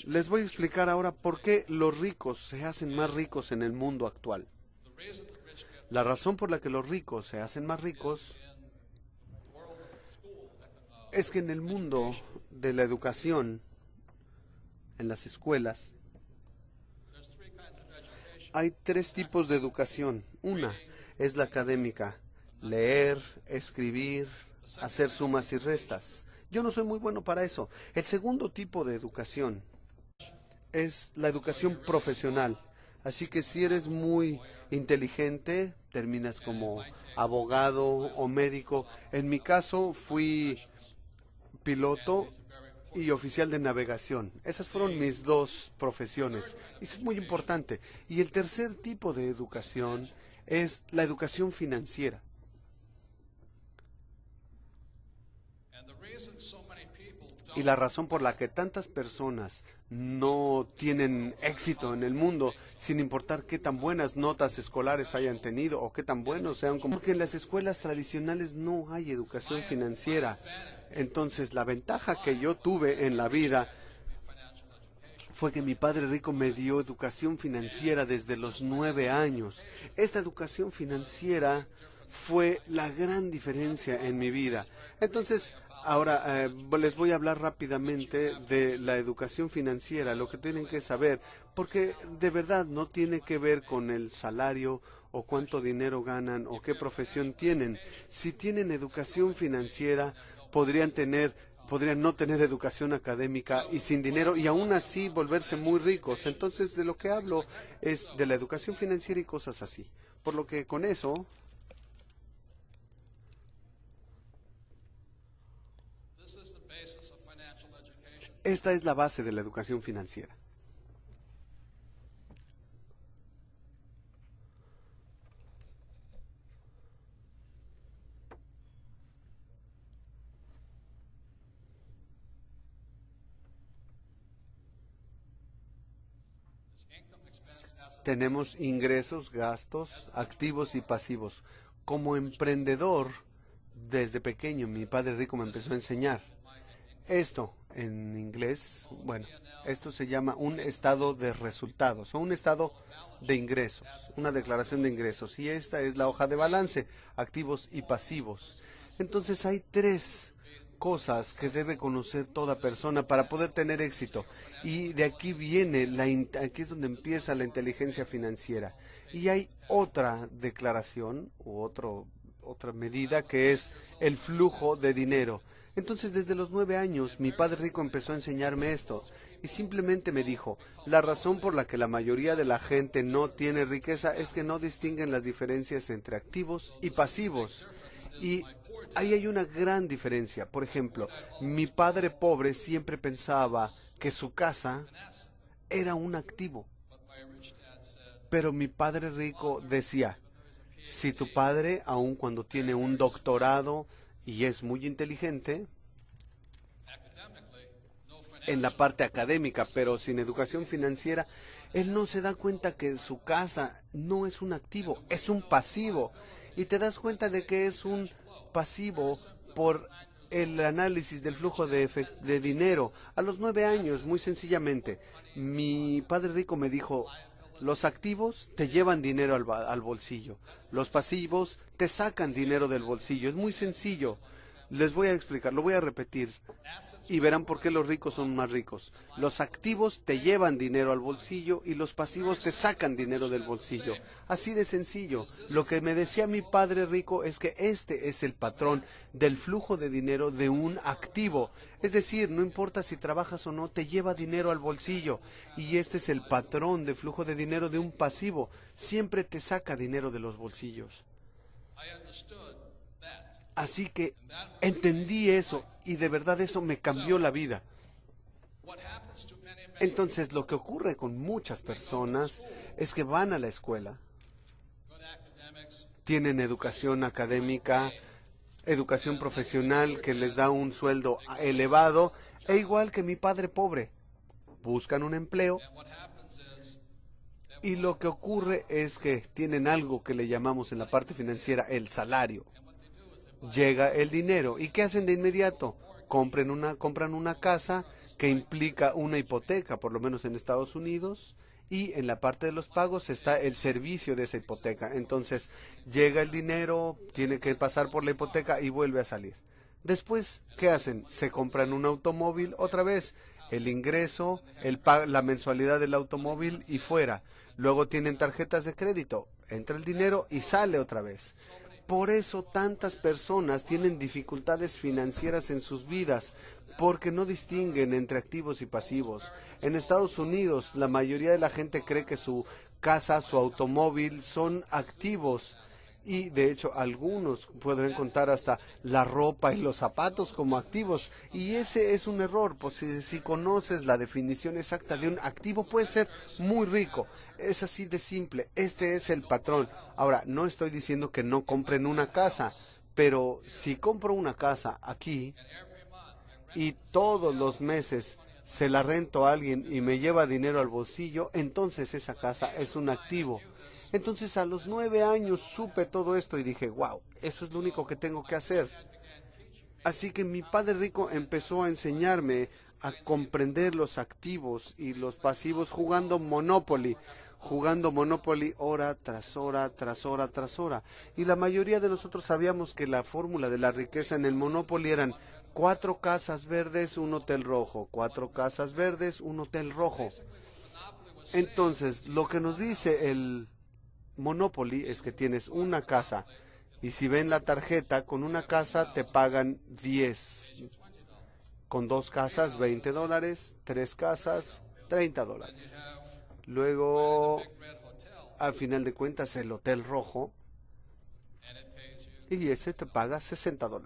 Les voy a explicar ahora por qué los ricos se hacen más ricos en el mundo actual. La razón por la que los ricos se hacen más ricos es que en el mundo de la educación, en las escuelas, hay tres tipos de educación. Una es la académica: leer, escribir, hacer sumas y restas. Yo no soy muy bueno para eso. El segundo tipo de educación es la educación profesional. Así que si eres muy inteligente, terminas como abogado o médico. En mi caso fui piloto y oficial de navegación. Esas fueron mis dos profesiones. Y eso es muy importante. Y el tercer tipo de educación es la educación financiera. Y la razón por la que tantas personas no tienen éxito en el mundo, sin importar qué tan buenas notas escolares hayan tenido o qué tan buenos sean, como porque en las escuelas tradicionales no hay educación financiera. Entonces, la ventaja que yo tuve en la vida fue que mi padre rico me dio educación financiera desde los 9 años. Esta educación financiera fue la gran diferencia en mi vida. Entonces, ahora les voy a hablar rápidamente de la educación financiera, lo que tienen que saber, porque de verdad no tiene que ver con el salario o cuánto dinero ganan o qué profesión tienen. Si tienen educación financiera, podrían no tener educación académica y sin dinero y aún así volverse muy ricos. Entonces, de lo que hablo es de la educación financiera y cosas así. Por lo que con eso, esta es la base de la educación financiera. Tenemos ingresos, gastos, activos y pasivos. Como emprendedor, desde pequeño, mi padre rico me empezó a enseñar. Esto, en inglés, bueno, esto se llama un estado de resultados o un estado de ingresos, una declaración de ingresos. Y esta es la hoja de balance, activos y pasivos. Entonces hay tres cosas que debe conocer toda persona para poder tener éxito. Y de aquí viene, aquí es donde empieza la inteligencia financiera. Y hay otra declaración u otra medida que es el flujo de dinero. Entonces, desde los 9 años, mi padre rico empezó a enseñarme esto y simplemente me dijo, la razón por la que la mayoría de la gente no tiene riqueza es que no distinguen las diferencias entre activos y pasivos. Y ahí hay una gran diferencia. Por ejemplo, mi padre pobre siempre pensaba que su casa era un activo, pero mi padre rico decía, si tu padre, aun cuando tiene un doctorado y es muy inteligente en la parte académica, pero sin educación financiera, él no se da cuenta que su casa no es un activo, es un pasivo. Y te das cuenta de que es un pasivo por el análisis del flujo de dinero. A los 9 años, muy sencillamente, mi padre rico me dijo, los activos te llevan dinero al bolsillo. Los pasivos te sacan dinero del bolsillo. Es muy sencillo. Les voy a explicar, lo voy a repetir y verán por qué los ricos son más ricos. Los activos te llevan dinero al bolsillo y los pasivos te sacan dinero del bolsillo. Así de sencillo. Lo que me decía mi padre rico es que este es el patrón del flujo de dinero de un activo. Es decir, no importa si trabajas o no, te lleva dinero al bolsillo. Y este es el patrón de flujo de dinero de un pasivo. Siempre te saca dinero de los bolsillos. Así que entendí eso y de verdad eso me cambió la vida. Entonces lo que ocurre con muchas personas es que van a la escuela, tienen educación académica, educación profesional que les da un sueldo elevado, e igual que mi padre pobre, buscan un empleo y lo que ocurre es que tienen algo que le llamamos en la parte financiera el salario. Llega el dinero. ¿Y qué hacen de inmediato? compran una casa que implica una hipoteca, por lo menos en Estados Unidos, y en la parte de los pagos está el servicio de esa hipoteca. Entonces llega el dinero, tiene que pasar por la hipoteca y vuelve a salir. Después, ¿qué hacen? Se compran un automóvil otra vez, el ingreso, la mensualidad del automóvil y fuera. Luego tienen tarjetas de crédito, entra el dinero y sale otra vez. Por eso tantas personas tienen dificultades financieras en sus vidas, porque no distinguen entre activos y pasivos. En Estados Unidos, la mayoría de la gente cree que su casa, su automóvil son activos. Y de hecho, algunos podrán contar hasta la ropa y los zapatos como activos. Y ese es un error, pues si conoces la definición exacta de un activo, puede ser muy rico. Es así de simple. Este es el patrón. Ahora, no estoy diciendo que no compren una casa, pero si compro una casa aquí y todos los meses se la rento a alguien y me lleva dinero al bolsillo, entonces esa casa es un activo. Entonces a los 9 años supe todo esto y dije, wow, eso es lo único que tengo que hacer. Así que mi padre rico empezó a enseñarme a comprender los activos y los pasivos jugando Monopoly hora tras hora, tras hora, tras hora. Y la mayoría de nosotros sabíamos que la fórmula de la riqueza en el Monopoly eran 4 casas verdes, un hotel rojo, 4 casas verdes, un hotel rojo. Entonces, lo que nos dice el Monopoly es que tienes una casa y si ven la tarjeta, con una casa te pagan 10, con 2 casas $20, 3 casas $30. Luego, al final de cuentas, el hotel rojo y ese te paga $60.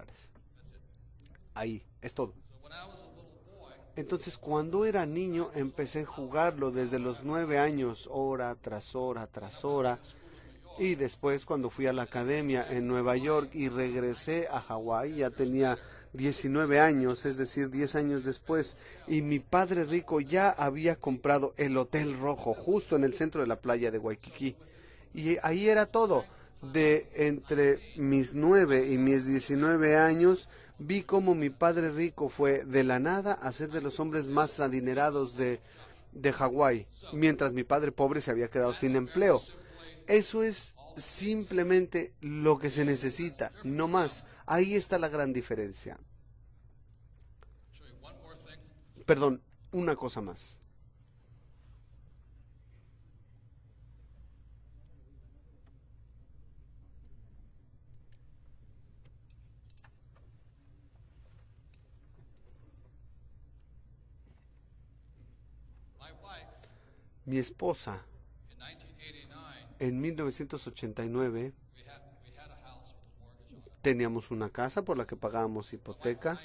Ahí, es todo. Entonces, cuando era niño, empecé a jugarlo desde los 9 años, hora tras hora, tras hora. Y después, cuando fui a la academia en Nueva York y regresé a Hawái, ya tenía 19 años, es decir, 10 años después. Y mi padre rico ya había comprado el Hotel Rojo, justo en el centro de la playa de Waikiki. Y ahí era todo. De entre mis 9 y mis 19 años, vi cómo mi padre rico fue de la nada a ser de los hombres más adinerados de Hawái, mientras mi padre pobre se había quedado sin empleo. Eso es simplemente lo que se necesita, no más. Ahí está la gran diferencia. Perdón, una cosa más. Mi esposa, en 1989, teníamos una casa por la que pagábamos hipoteca,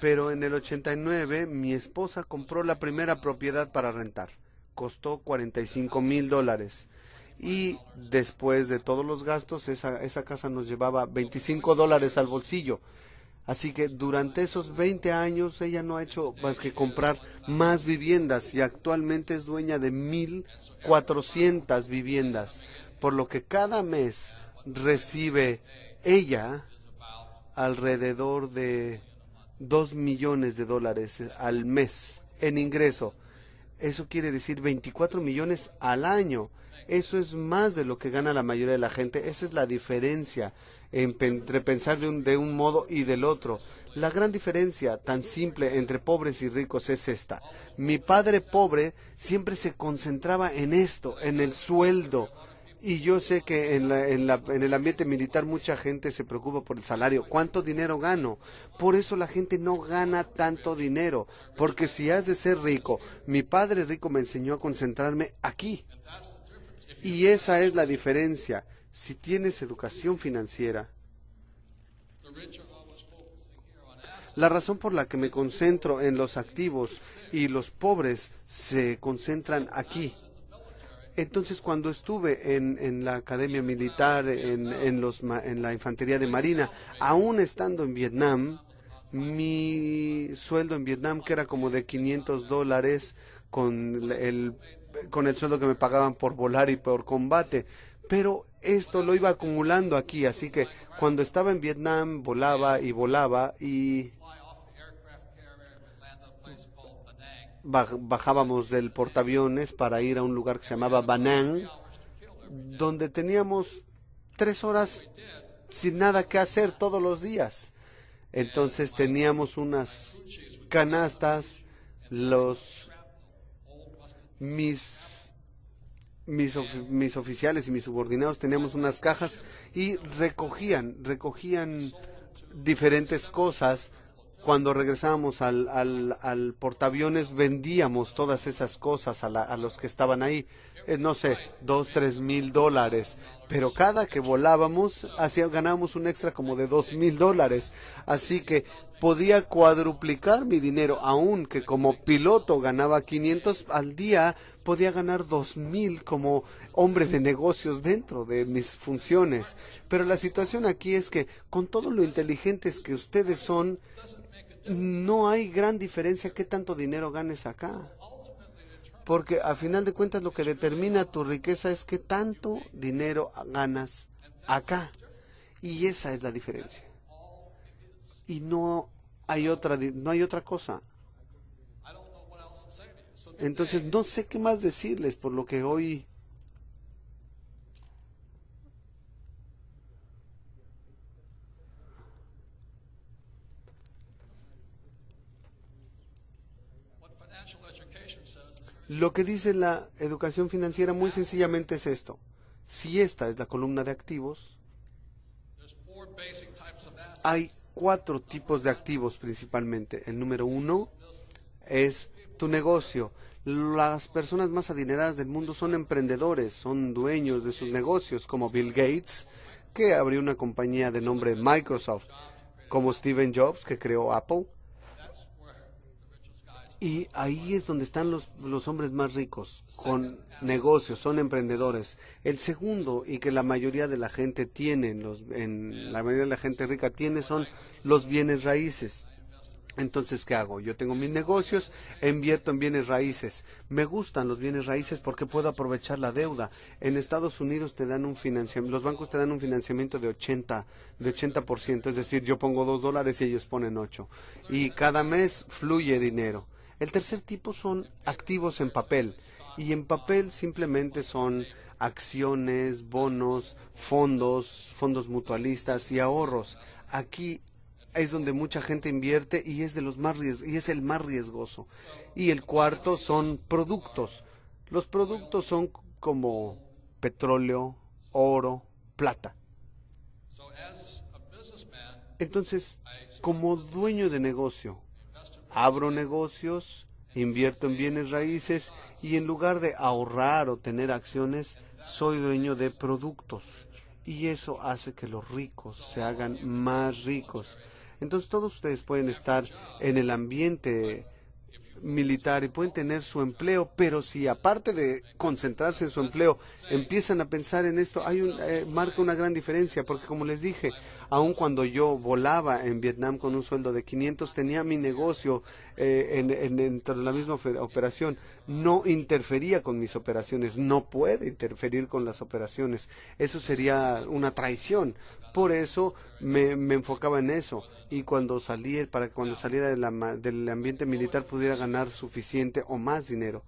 pero en el 89 mi esposa compró la primera propiedad para rentar. Costó $45,000. Y después de todos los gastos, esa casa nos llevaba $25 al bolsillo. Así que durante esos 20 años ella no ha hecho más que comprar más viviendas y actualmente es dueña de 1,400 viviendas, por lo que cada mes recibe ella alrededor de $2 millones al mes en ingreso. Eso quiere decir 24 millones al año. Eso es más de lo que gana la mayoría de la gente. Esa es la diferencia entre pensar de un modo y del otro. La gran diferencia tan simple entre pobres y ricos es esta. Mi padre pobre siempre se concentraba en esto, en el sueldo. Y yo sé que en el ambiente militar mucha gente se preocupa por el salario. ¿Cuánto dinero gano? Por eso la gente no gana tanto dinero. Porque si has de ser rico, mi padre rico me enseñó a concentrarme aquí. Y esa es la diferencia. Si tienes educación financiera, la razón por la que me concentro en los activos y los pobres se concentran aquí. Entonces, cuando estuve en la academia militar, en la infantería de marina, aún estando en Vietnam, mi sueldo en Vietnam, que era como de $500 con el sueldo que me pagaban por volar y por combate, pero esto lo iba acumulando aquí, así que cuando estaba en Vietnam volaba y volaba y bajábamos del portaaviones para ir a un lugar que se llamaba Banán, donde teníamos 3 horas sin nada que hacer todos los días. Entonces teníamos unas canastas, los mis mis oficiales y mis subordinados teníamos unas cajas y recogían diferentes cosas. Cuando regresábamos al portaaviones vendíamos todas esas cosas a los que estaban ahí, no sé, 2, 3 mil dólares, pero cada que volábamos ganábamos un extra como de $2,000, así que podía cuadruplicar mi dinero, aun que como piloto ganaba 500 al día, podía ganar 2,000 como hombre de negocios dentro de mis funciones. Pero la situación aquí es que con todo lo inteligentes que ustedes son, no hay gran diferencia qué tanto dinero ganes acá. Porque a final de cuentas lo que determina tu riqueza es qué tanto dinero ganas acá. Y esa es la diferencia. Y no hay otra cosa. Entonces no sé qué más decirles por lo que hoy. Lo que dice la educación financiera muy sencillamente es esto. Si esta es la columna de activos, hay 4 tipos de activos principalmente. El número 1 es tu negocio. Las personas más adineradas del mundo son emprendedores, son dueños de sus negocios, como Bill Gates, que abrió una compañía de nombre Microsoft, como Steve Jobs, que creó Apple. Y ahí es donde están los hombres más ricos, con negocios, son emprendedores. El segundo, y que la mayoría de la gente tiene, la mayoría de la gente rica tiene, son los bienes raíces. Entonces, ¿qué hago? Yo tengo mis negocios, invierto en bienes raíces. Me gustan los bienes raíces porque puedo aprovechar la deuda. En Estados Unidos te dan un financiamiento, los bancos te dan un financiamiento de 80%, es decir, yo pongo $2 y ellos ponen 8. Y cada mes fluye dinero. El tercer tipo son activos en papel. Y en papel simplemente son acciones, bonos, fondos mutualistas y ahorros. Aquí es donde mucha gente invierte y es el más riesgoso. Y el cuarto son productos. Los productos son como petróleo, oro, plata. Entonces, como dueño de negocio, abro negocios, invierto en bienes raíces y en lugar de ahorrar o tener acciones, soy dueño de productos. Y eso hace que los ricos se hagan más ricos. Entonces todos ustedes pueden estar en el ambiente militar y pueden tener su empleo, pero si aparte de concentrarse en su empleo empiezan a pensar en esto, marca una gran diferencia, porque como les dije, aun cuando yo volaba en Vietnam con un sueldo de 500, tenía mi negocio dentro de la misma operación, no interfería con mis operaciones, no puede interferir con las operaciones, eso sería una traición. Por eso me enfocaba en eso, y para que cuando saliera del ambiente militar pudiera ganar suficiente o más dinero.